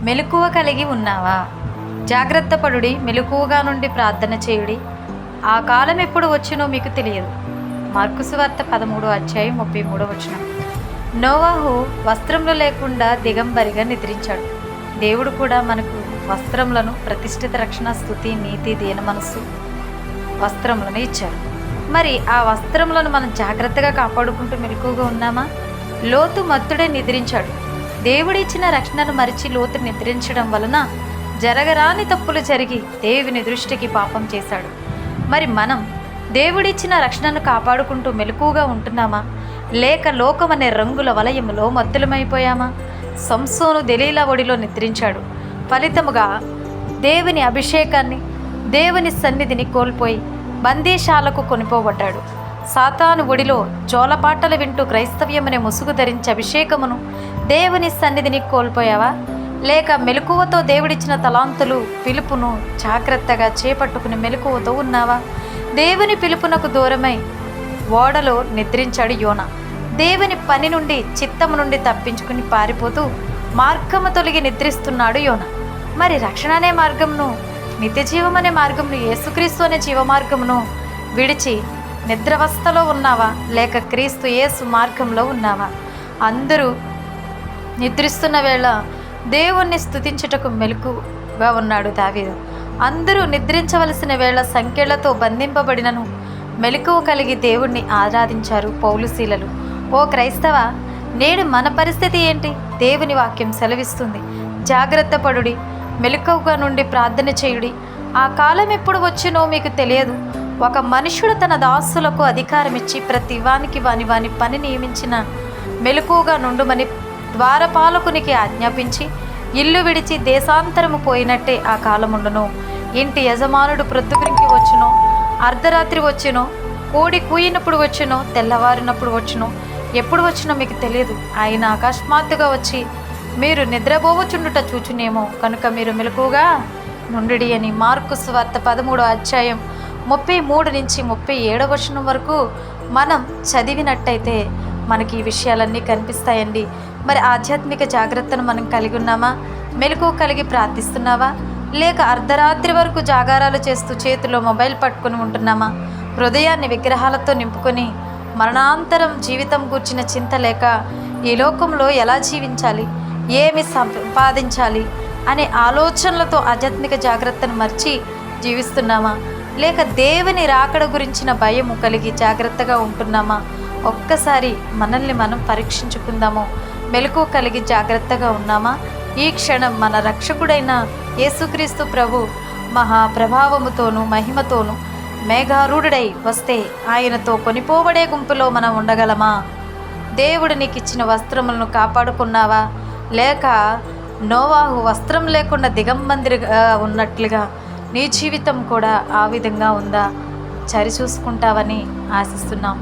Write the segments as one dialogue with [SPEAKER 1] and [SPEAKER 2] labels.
[SPEAKER 1] మెలకువ కలిగి ఉన్నావా? జాగ్రత్త పడుడి, మెలకువగా నుండి ప్రార్థన చేయుడి, ఆ కాలం ఎప్పుడు వచ్చునో మీకు తెలియదు. మార్కు సువార్త 13:33. నోవాహు వస్త్రములు లేకుండా దిగంబరిగా నిద్రించాడు. దేవుడు కూడా మనకు వస్త్రములను, ప్రతిష్ఠిత రక్షణ, స్తుతి, నీతి, దీన మనస్సు వస్త్రములను ఇచ్చారు. మరి ఆ వస్త్రములను మనం జాగ్రత్తగా కాపాడుకుంటూ మెలకువగా ఉన్నామా? లోతు మత్తుడే నిద్రించాడు. దేవుడిచ్చిన రక్షణను మరిచి లోతు నిద్రించడం వలన జరగరాని తప్పులు జరిగి దేవుని దృష్టికి పాపం చేశాడు. మరి మనం దేవుడిచ్చిన రక్షణను కాపాడుకుంటూ మెలకువగా ఉంటున్నామా? లేక లోకమనే రంగుల వలయములో మత్తులమైపోయామా? సంసోను దెలీలా ఒడిలో నిద్రించాడు. ఫలితముగా దేవుని అభిషేకాన్ని, దేవుని సన్నిధిని కోల్పోయి బందీశాలకు కొనిపోబడ్డాడు. సాతాను ఒడిలో జోలపాటలు వింటూ క్రైస్తవ్యమనే ముసుగు ధరించి అభిషేకమును, దేవుని సన్నిధిని కోల్పోయావా? లేక మెలకువతో దేవుడిచ్చిన తలాంతులు, పిలుపును జాగ్రత్తగా చేపట్టుకుని మెలకువతో ఉన్నావా? దేవుని పిలుపునకు దూరమై ఓడలో నిద్రించాడు యోనా. దేవుని పని నుండి, చిత్తము నుండి తప్పించుకుని పారిపోతూ మార్గము తొలగి నిద్రిస్తున్నాడు యోనా. మరి రక్షణ అనే మార్గమును, నిత్య జీవం అనే మార్గమును, యేసుక్రీస్తు అనే జీవమార్గమును విడిచి నిద్రావస్థలో ఉన్నావా? లేక క్రీస్తు యేసు మార్గంలో ఉన్నావా? అందరూ నిద్రిస్తున్న వేళ దేవుణ్ణి స్తుతించుటకు మెలకుగా ఉన్నాడు దావీదు. అందరూ నిద్రించవలసిన వేళ సంకెళ్లతో బంధింపబడినను మెలకువ కలిగి దేవుణ్ణి ఆరాధించారు పౌలుశీలలు. ఓ క్రైస్తవ, నేడు మన పరిస్థితి ఏంటి? దేవుని వాక్యం సెలవిస్తుంది, జాగ్రత్త పడుడి, మెలకువగా నుండి ప్రార్థన చేయుడి, ఆ కాలం ఎప్పుడు వచ్చునో మీకు తెలియదు. ఒక మనుషుడు తన దాసులకు అధికారం ఇచ్చి ప్రతి వానికి వాని పని నియమించిన మెలకువగా నుండుమని ద్వారపాలకునికి ఆజ్ఞాపించి ఇల్లు విడిచి దేశాంతరము పోయినట్టే ఆ కాలముండును. ఇంటి యజమానుడు ప్రొద్దుగురికి వచ్చునో, అర్ధరాత్రి వచ్చునో, కోడి కూయినప్పుడు వచ్చునో, తెల్లవారినప్పుడు వచ్చునో, ఎప్పుడు వచ్చునో మీకు తెలియదు. ఆయన అకస్మాత్తుగా వచ్చి మీరు నిద్రపోవచుండుట చూచునేమో, కనుక మీరు మెలకువగా నుండి అని మార్కు సువార్త 13:33-37 వరకు మనం చదివినట్టయితే మనకి ఈ విషయాలన్నీ కనిపిస్తాయండి. మరి ఆధ్యాత్మిక జాగ్రత్తను మనం కలిగి ఉన్నామా? మెలకువ కలిగి ప్రార్థిస్తున్నావా? లేక అర్ధరాత్రి వరకు జాగారాలు చేస్తూ చేతిలో మొబైల్ పట్టుకుని ఉంటున్నామా? హృదయాన్ని విగ్రహాలతో నింపుకొని మరణాంతరం జీవితం గూర్చిన చింత లేక ఈ లోకంలో ఎలా జీవించాలి, ఏమి సంపాదించాలి అనే ఆలోచనలతో ఆధ్యాత్మిక జాగ్రత్తను మర్చి జీవిస్తున్నామా? లేక దేవుని రాకడ గురించిన భయము కలిగి జాగ్రత్తగా ఉంటున్నామా? ఒక్కసారి మనల్ని మనం పరీక్షించుకుందాము. మెలకువ కలిగి జాగ్రత్తగా ఉన్నామా? ఈ క్షణం మన రక్షకుడైన యేసుక్రీస్తు ప్రభు మహాప్రభావముతోనూ మహిమతోనూ మేఘారూఢుడై వస్తే ఆయనతో కొనిపోబడే గుంపులో మనం ఉండగలమా? దేవుడు నీకు ఇచ్చిన వస్త్రములను కాపాడుకున్నావా? లేక నోవాహు వస్త్రం లేకుండా దిగంబరిగా ఉన్నట్లుగా నీ జీవితం కూడా ఆ విధంగా ఉందా? సరిచూసుకుంటావని ఆశిస్తున్నాం.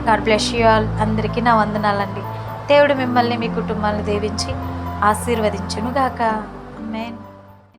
[SPEAKER 1] God bless you all. అందరికీ నా వందనాలండి. దేవుడు మిమ్మల్ని, మీ కుటుంబాలను దీవించి ఆశీర్వదించునుగాక. ఆమేన్.